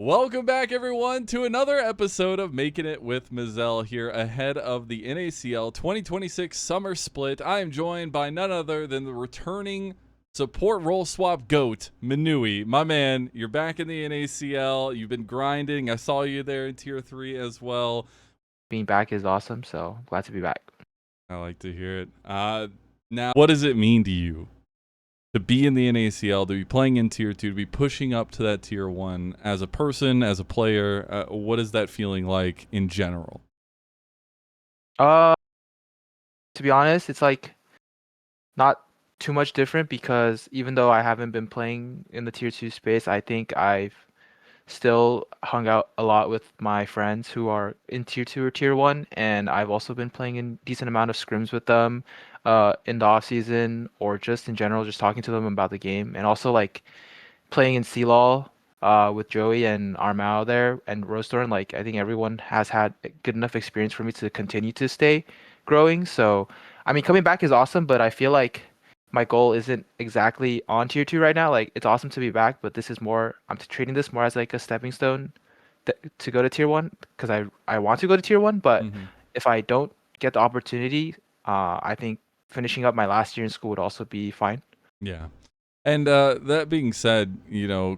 Welcome back, everyone, to another episode of Making It with Mazel here ahead of the NACL 2026 Summer Split. I am joined by none other than the returning support role swap GOAT, Minui. My man, you're back in the NACL. You've been grinding. I saw you there in Tier 3 as well. Being back is awesome, so glad to be back. I like to hear it. Now, what does it mean to you to be in the NACL, to be playing in Tier 2, to be pushing up to that Tier 1 as a person, as a player? What is that feeling like in general? Uh, to be honest, it's like not too much different because even though I haven't been playing in the tier 2 space, I think I've still hung out a lot with my friends who are in tier 2 or tier 1, and I've also been playing in decent amount of scrims with them in the off season or just in general, just talking to them about the game, and also like playing in CLOL with Joey and Armao there and Rosethorn. Like I think everyone has had a good enough experience for me to continue to stay growing. So I mean, coming back is awesome, but I feel like my goal isn't exactly on tier 2 right now. Like it's awesome to be back, but this is more, I'm treating this more as like a stepping stone to go to tier 1 because I want to go to tier 1, but Mm-hmm. if I don't get the opportunity, I think finishing up my last year in school would also be fine. Yeah. And that being said,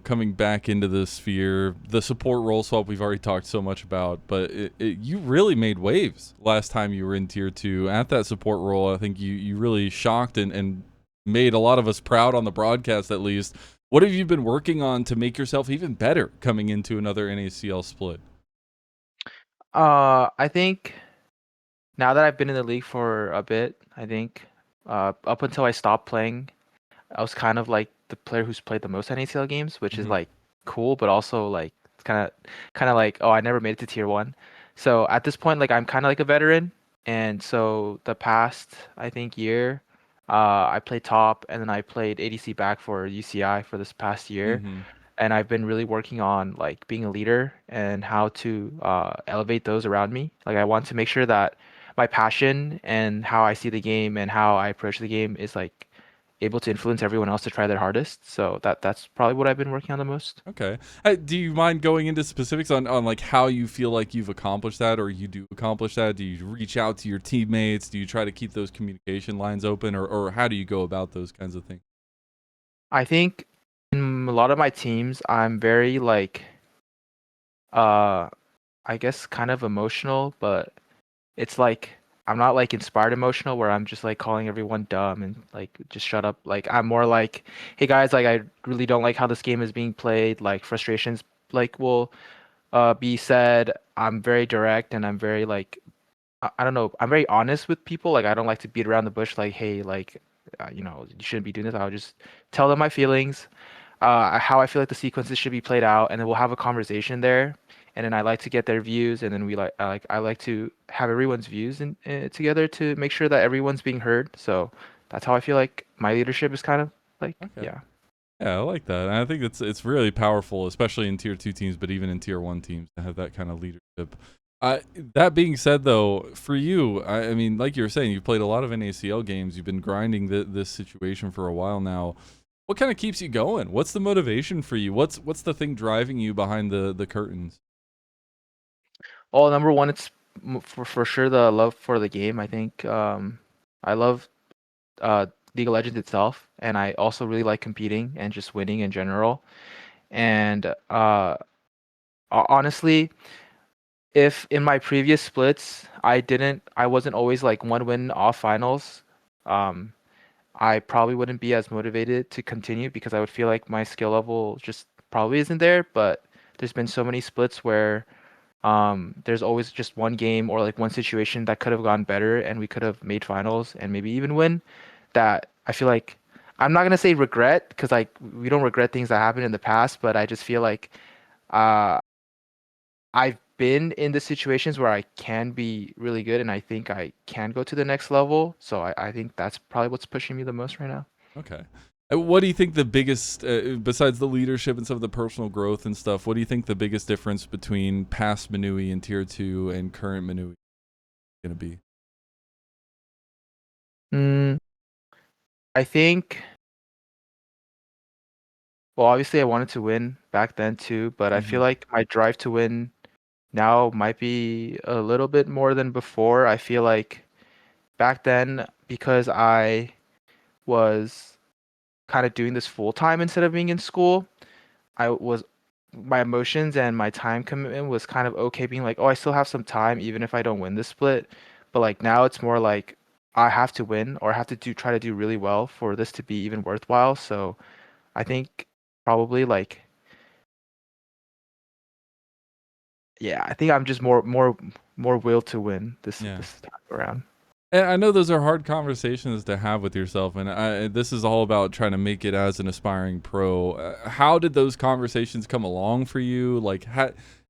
coming back into the sphere, the support role swap we've already talked so much about, but you really made waves last time you were in Tier 2 at that support role. I think you really shocked and made a lot of us proud on the broadcast, at least. What have you been working on to make yourself even better coming into another NACL split? I think now that I've been in the league for a bit, I think up until I stopped playing, I was kind of like the player who's played the most NACL games, which is Hmm. like cool, but also like it's kind of like, oh, I never made it to tier 1. So at this point, like I'm kind of like a veteran, and so the past I think year, I played top, and then I played ADC back for UCI for this past year, Hmm. and I've been really working on like being a leader and how to elevate those around me. Like I want to make sure that my passion and how I see the game and how I approach the game is like able to influence everyone else to try their hardest. So that's probably what I've been working on the most. Okay. Do you mind going into specifics on like how you feel like you've accomplished that, or you do accomplish that? Do you reach out to your teammates? Do you try to keep those communication lines open, or how do you go about those kinds of things? I think in a lot of my teams, I'm very like uh I guess kind of emotional, but it's like I'm not like inspired emotional where I'm just like calling everyone dumb and like just shut up. Like I'm more like, hey guys, like I really don't like how this game is being played. Like frustrations like will be said. I'm very direct and I'm very like I don't know. I'm very honest with people. Like I don't like to beat around the bush. Like hey, like you shouldn't be doing this. I'll just tell them my feelings, how I feel like the sequences should be played out, and then we'll have a conversation there. And then I like to get their views, and then I like to have everyone's views together to make sure that everyone's being heard. So that's how I feel like my leadership is kind of like, Okay. yeah. Yeah, I like that. And I think it's really powerful, especially in Tier 2 teams, but even in Tier 1 teams, to have that kind of leadership. That being said, though, for you, I mean, like you were saying, you've played a lot of NACL games. You've been grinding this situation for a while now. What kind of keeps you going? What's the motivation for you? What's the thing driving you behind the curtains? Well, number one, it's for sure the love for the game. I think I love uh, League of Legends itself, and I also really like competing and just winning in general. And honestly, if in my previous splits I wasn't always like one win off finals, um, I probably wouldn't be as motivated to continue because I would feel like my skill level just probably isn't there. But there's been so many splits where there's always just one game or like one situation that could have gone better and we could have made finals and maybe even win. That I feel like I'm not gonna say regret because like we don't regret things that happened in the past, but I just feel like uh I've been in the situations where I can be really good and I think I can go to the next level. So I think that's probably what's pushing me the most right now. Okay. What do you think the biggest, besides the leadership and some of the personal growth and stuff, what do you think the biggest difference between past Minui in Tier 2 and current Minui is going to be? Mm, I think Well, obviously I wanted to win back then too, but I feel Hmm. like my drive to win now might be a little bit more than before. I feel like back then, because I was kind of doing this full time instead of being in school, I was my emotions and my time commitment was kind of okay being like, oh, I still have some time even if I don't win this split. But like now it's more like I have to win or I have to try to do really well for this to be even worthwhile. So I think probably like yeah, I think I'm just more will to win Yeah. this time around. And I know those are hard conversations to have with yourself, and this is all about trying to make it as an aspiring pro. How did those conversations come along for you? Like,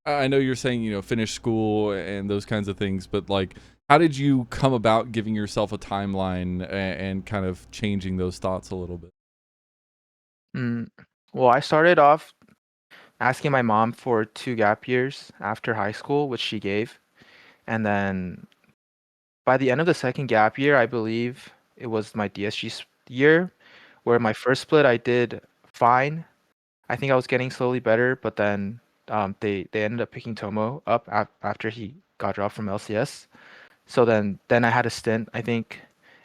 I know you're saying finish school and those kinds of things, but like, how did you come about giving yourself a timeline and kind of changing those thoughts a little bit? Mm. Well, I started off asking my mom for 2 gap years after high school, which she gave. And then by the end of the second gap year, I believe it was my DSG year, where my first split I did fine. I think I was getting slowly better, but then they ended up picking Tomo up after he got dropped from LCS. So then I had a stint, I think,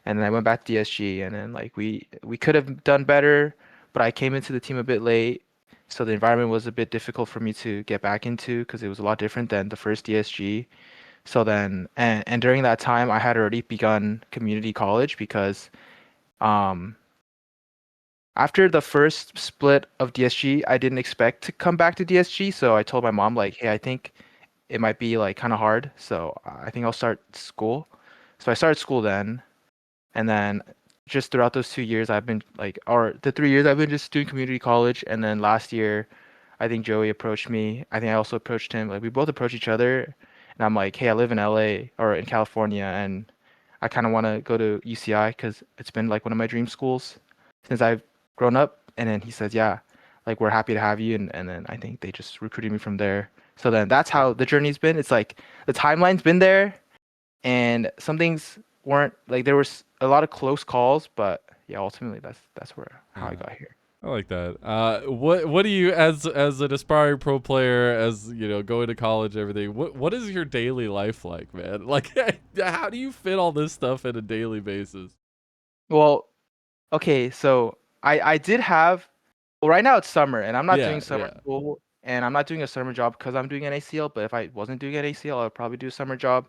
and then I went back to DSG, and then like we could have done better, but I came into the team a bit late, so the environment was a bit difficult for me to get back into because it was a lot different than the first DSG. So then and during that time, I had already begun community college because um after the first split of DSG, I didn't expect to come back to DSG, so I told my mom like, hey, I think it might be like kind of hard, so I think I'll start school. So I started school then, and then just throughout those 2 years, I've been like, or the 3 years, I've been just doing community college. And then last year, I think Joey approached me. I think I also approached him. Like we both approached each other, and I'm like, hey, I live in LA or in California, and I kind of want to go to UCI because it's been like one of my dream schools since I've grown up. And then he says, yeah, like we're happy to have you. And then I think they just recruited me from there. So then that's how the journey's been. It's like the timeline's been there and some things weren't like there was a lot of close calls, but yeah, ultimately that's where how I Yeah. got here. I like that. What do you as an aspiring pro player, as going to college, everything? What is your daily life like, man? Like, how do you fit all this stuff in a daily basis? Well, okay, so I did have well right now it's summer and I'm not Yeah, doing summer yeah. school and I'm not doing a summer job because I'm doing an ACL, but if I wasn't doing an ACL, I would probably do a summer job.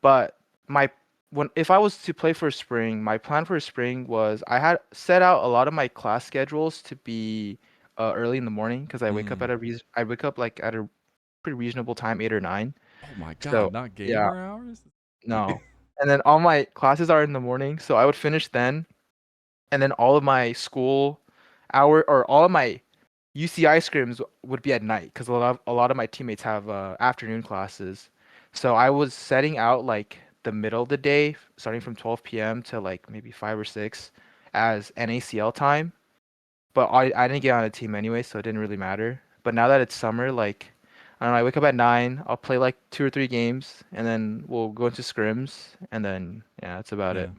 But my when if I was to play for spring, my plan for spring was I had set out a lot of my class schedules to be early in the morning because Mm. I wake up like at a pretty reasonable time, 8 or 9. Oh my God, So not yeah, gamer hours? no. And then all my classes are in the morning, so I would finish then, and then all of my school hour or all of my UCI scrims would be at night because a lot of my teammates have afternoon classes. So I was setting out like the middle of the day, starting from 12 p.m. to like maybe 5 or 6 as NACL time. But I didn't get on a team anyway, so it didn't really matter. But now that it's summer, like I don't know, I wake up at 9, I'll play like 2 or 3 games, and then we'll go into scrims, and then yeah, that's about Yeah. it.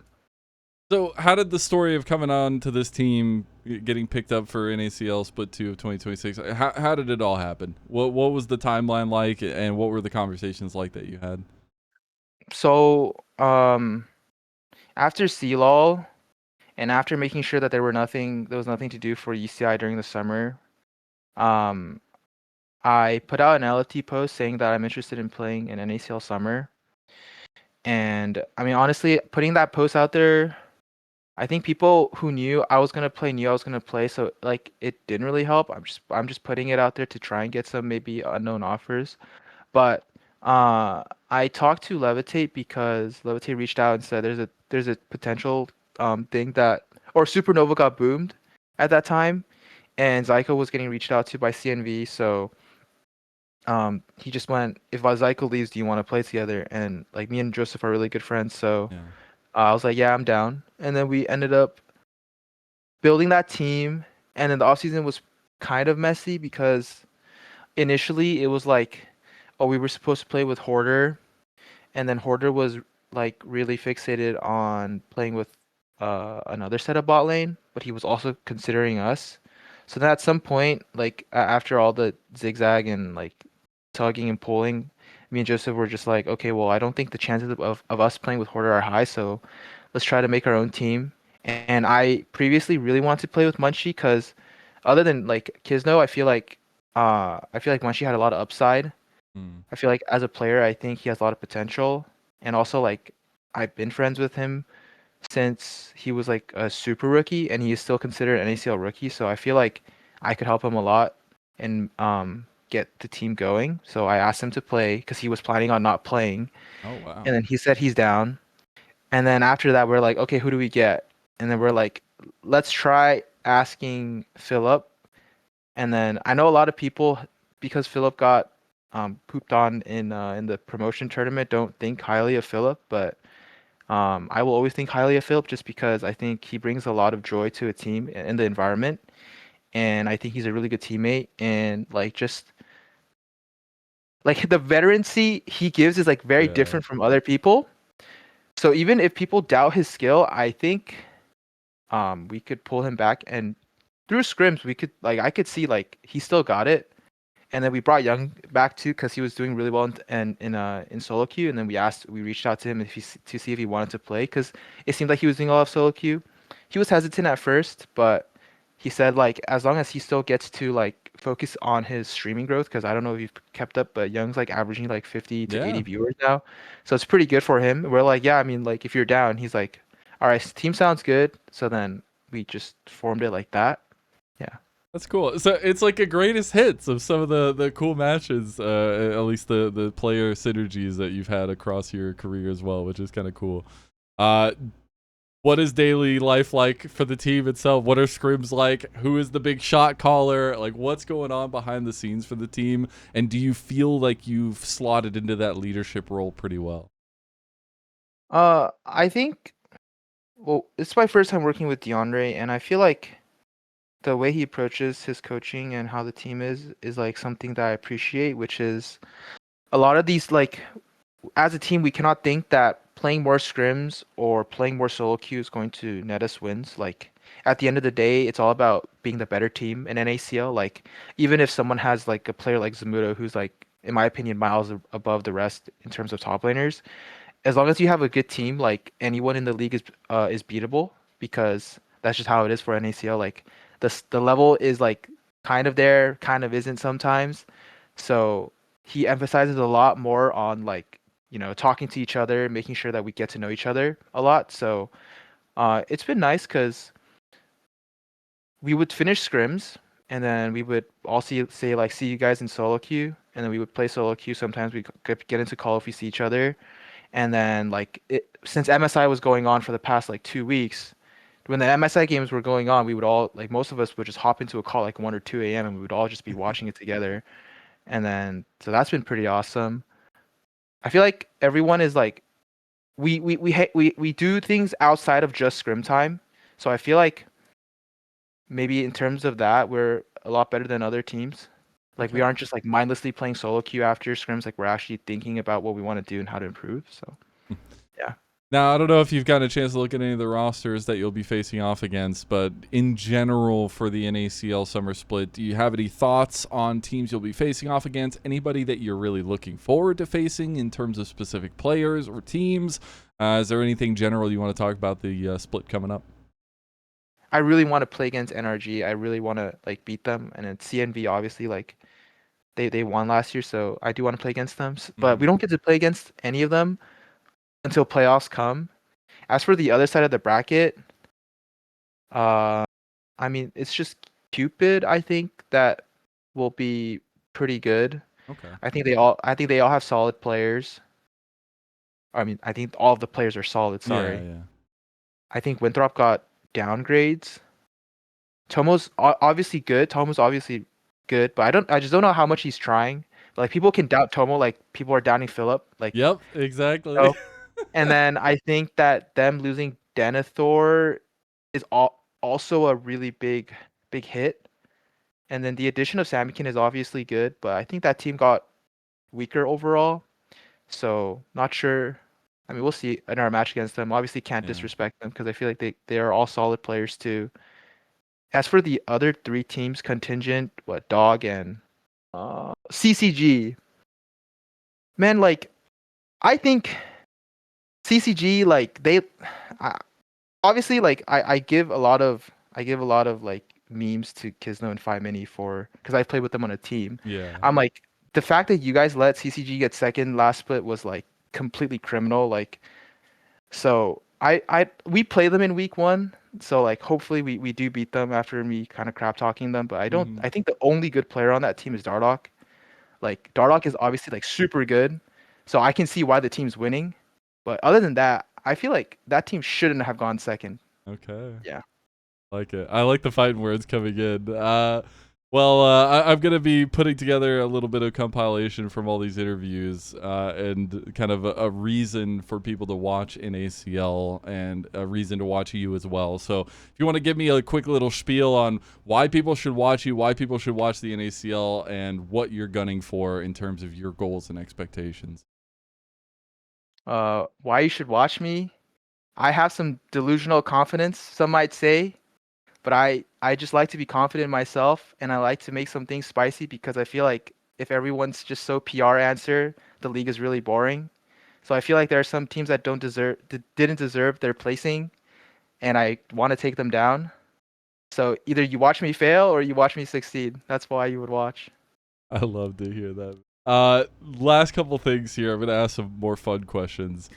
So, how did the story of coming on to this team, getting picked up for NACL Split 2 of 2026, how did it all happen? What was the timeline like, and what were the conversations like that you had? So after CLOL and after making sure that there was nothing to do for UCI during the summer, um, I put out an LFT post saying that I'm interested in playing in NACL Summer. And I mean, honestly, putting that post out there, I think people who knew I was gonna play knew I was gonna play, so like it didn't really help. I'm just putting it out there to try and get some maybe unknown offers. But I talked to Levitate because Levitate reached out and said there's a potential thing that or Supernova got boomed at that time, and Zyko was getting reached out to by CNV. So he just went, if Zyko leaves, do you want to play together? And like me and Joseph are really good friends, so Yeah. I was like, yeah, I'm down. And then we ended up building that team, and then the offseason was kind of messy because initially it was like, oh, we were supposed to play with Hoarder, and then Hoarder was like really fixated on playing with another set of bot lane, but he was also considering us. So then at some point, like after all the zigzag and like tugging and pulling, me and Joseph were just like, okay, well, I don't think the chances of us playing with Hoarder are high, so let's try to make our own team. And I previously really wanted to play with Munchie because other than like Kisno, I feel like Munchie had a lot of upside. Hmm. I feel like as a player, I think he has a lot of potential. And also like I've been friends with him since he was like a super rookie and he is still considered an NACL rookie. So I feel like I could help him a lot and get the team going. So I asked him to play because he was planning on not playing. Oh wow. And then he said he's down. And then after that, we're like, okay, who do we get? And then we're like, let's try asking Philip. And then I know a lot of people, because Philip got pooped on in the promotion tournament, don't think highly of Philip, but I will always think highly of Philip just because I think he brings a lot of joy to a team and the environment, and I think he's a really good teammate. And like just like the veterancy he gives is like very Yeah. different from other people. So even if people doubt his skill, I think we could pull him back and through scrims we could like I could see like he still got it. And then we brought Young back too because he was doing really well in solo queue. And then we reached out to him to see if he wanted to play because it seemed like he was doing a lot of solo queue. He was hesitant at first, but he said like as long as he still gets to like focus on his streaming growth because I don't know if you've kept up, but Young's like averaging like 50 to 80 Yeah. viewers now, so it's pretty good for him. We're like, yeah, I mean like if you're down, he's like, all right, team sounds good. So then we just formed it like that. Yeah. That's cool. So it's like a greatest hits of some of the cool matches, at least the player synergies that you've had across your career as well, which is kind of cool. Uh, what is daily life like for the team itself? What are scrims like? Who is the big shot caller? Like, what's going on behind the scenes for the team? And do you feel like you've slotted into that leadership role pretty well? I think well, it's my first time working with DeAndre, and I feel like the way he approaches his coaching and how the team is like something that I appreciate, which is a lot of these like as a team we cannot think that playing more scrims or playing more solo queue is going to net us wins. Like at the end of the day, it's all about being the better team in NACL. Like even if someone has like a player like Zamuto who's like in my opinion miles above the rest in terms of top laners, as long as you have a good team, like anyone in the league is beatable because that's just how it is for NACL. Like the level is like kind of there, kind of isn't sometimes. So he emphasizes a lot more on like talking to each other, making sure that we get to know each other a lot. So it's been nice because we would finish scrims and then we would all say like see you guys in solo queue, and then we would play solo queue. Sometimes we could get into call if we see each other. And then since MSI was going on for the past like 2 weeks, when the MSI games were going on, we would all like most of us would just hop into a call like 1 or 2 a.m. and we would all just be watching it together. And then so that's been pretty awesome. I feel like everyone is like we do things outside of just scrim time. So I feel like maybe in terms of that, we're a lot better than other teams. Like we Okay. aren't just like mindlessly playing solo queue after scrims. Like we're actually thinking about what we want to do and how to improve. So yeah. Now, I don't know if you've gotten a chance to look at any of the rosters that you'll be facing off against, but in general for the NACL Summer Split, do you have any thoughts on teams you'll be facing off against? Anybody that you're really looking forward to facing in terms of specific players or teams? Is there anything general you want to talk about the split coming up? I really want to play against NRG. I really want to like beat them. And then CNV obviously like they won last year, so I do want to play against them. But Hmm. we don't get to play against any of them until playoffs come. As for the other side of the bracket, uh, I mean it's just Cupid. I think that will be pretty good. Okay. I think they all have solid players. I mean I think all of the players are solid. Yeah, Sorry. yeah. I think Winthrop got downgrades. Obviously good. Tomo's obviously good, but I just don't know how much he's trying. Like people can doubt Tomo, like people are doubting Philip, like Yep, exactly. so. And then I think that them losing Denethor is also a really big hit. And then the addition of Samikin is obviously good, but I think that team got weaker overall. So not sure. I mean, we'll see in our match against them. Obviously, can't Yeah. disrespect them because I feel like they are all solid players too. As for the other three teams, contingent, what Dog and CCG, man, like I think CCG like I, obviously like I give a lot of like memes to Kizno and Phi Mini for because I played with them on a team. Yeah. I'm like the fact that you guys let CCG get second last split was like completely criminal. Like so I we play them in week one. So like hopefully we do beat them after me kind of crap talking them. But Hmm. I think the only good player on that team is Dardoch. Like Dardoch is obviously like super good. So I can see why the team's winning. But other than that, I feel like that team shouldn't have gone second. Okay. Yeah. Like it. I like the fighting words coming in. I'm gonna be putting together a little bit of compilation from all these interviews, and kind of a reason for people to watch NACL and a reason to watch you as well. So, if you want to give me a quick little spiel on why people should watch you, why people should watch the NACL, and what you're gunning for in terms of your goals and expectations. Why you should watch me? I have some delusional confidence, some might say, but I just like to be confident in myself, and I like to make some things spicy because I feel like if everyone's just so PR answer, the league is really boring. So I feel like there are some teams that didn't deserve their placing, and I want to take them down. So either you watch me fail or you watch me succeed. That's why you would watch. I love to hear that. Last couple things here. I'm gonna ask some more fun questions.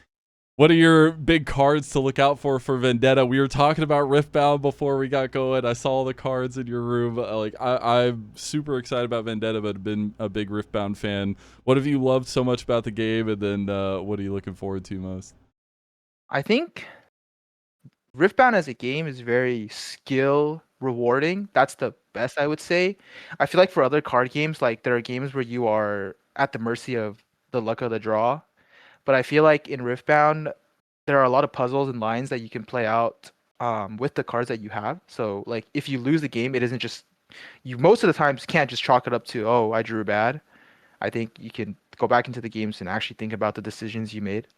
What are your big cards to look out for Vendetta? We were talking about Riftbound before we got going. I saw all the cards in your room. I'm super excited about Vendetta, but been a big Riftbound fan. What have you loved so much about the game, and then what are you looking forward to most? I think Riftbound as a game is very skill rewarding. That's the best I would say. I feel like for other card games, like there are games where you are at the mercy of the luck of the draw. But I feel like in Riftbound, there are a lot of puzzles and lines that you can play out with the cards that you have. So like if you lose the game, it isn't just you most of the times can't just chalk it up to, oh, I drew bad. I think you can go back into the games and actually think about the decisions you made.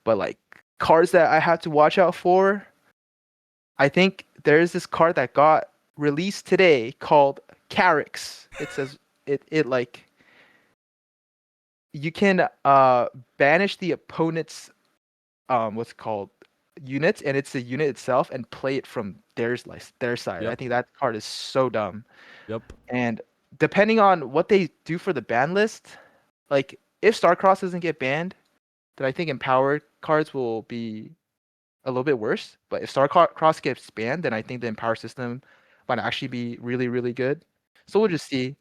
But like cards that I have to watch out for, I think there's this card that got released today called Carix. It says it like you can banish the opponent's what's it called units, and it's the unit itself, and play it from their side. I Yep, think that card is so dumb. yep. And depending on what they do for the ban list, like if Starcross doesn't get banned, then I think empowered cards will be a little bit worse. But if Starcross gets banned, then I think the empower system might actually be really, really good. So we'll just see.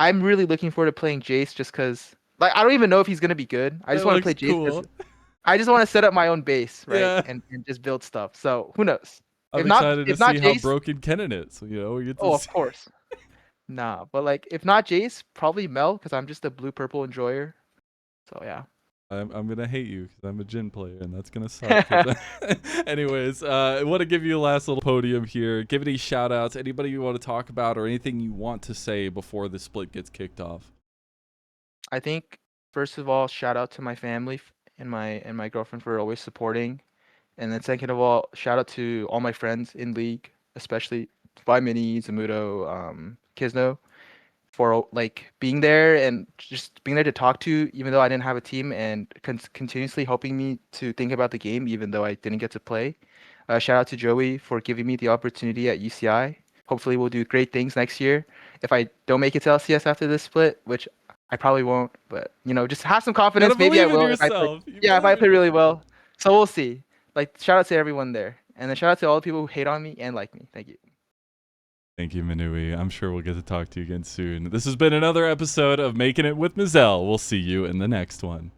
I'm really looking forward to playing Jace just because, like, I don't even know if he's gonna be good. I just That want to looks play Jace because cool. I just want to set up my own base, right, Yeah, and just build stuff. So who knows? I'm excited to If not see how Jace, broken Kennen is. We get to oh, of see. course, nah. But like, if not Jace, probably Mel because I'm just a blue purple enjoyer. So yeah. I'm gonna hate you because I'm a Jin player, and that's gonna suck. Anyways, I want to give you a last little podium here. Give any shout outs, anybody you want to talk about, or anything you want to say before the split gets kicked off. I think first of all, shout out to my family and my girlfriend for always supporting, and then second of all, shout out to all my friends in league, especially By Mini, Zamudo, Kizno, for like being there and just being there to talk to, even though I didn't have a team, and continuously helping me to think about the game, even though I didn't get to play. Shout out to Joey for giving me the opportunity at UCI. Hopefully, we'll do great things next year. If I don't make it to LCS after this split, which I probably won't, but just have some You gotta confidence. Maybe I believe in will if I play. yourself. You Yeah, if I believe in play really yourself. well. So we'll see. Like, shout out to everyone there, and then shout out to all the people who hate on me and like me. Thank you. Thank you, Minui. I'm sure we'll get to talk to you again soon. This has been another episode of Making It with Mazel. We'll see you in the next one.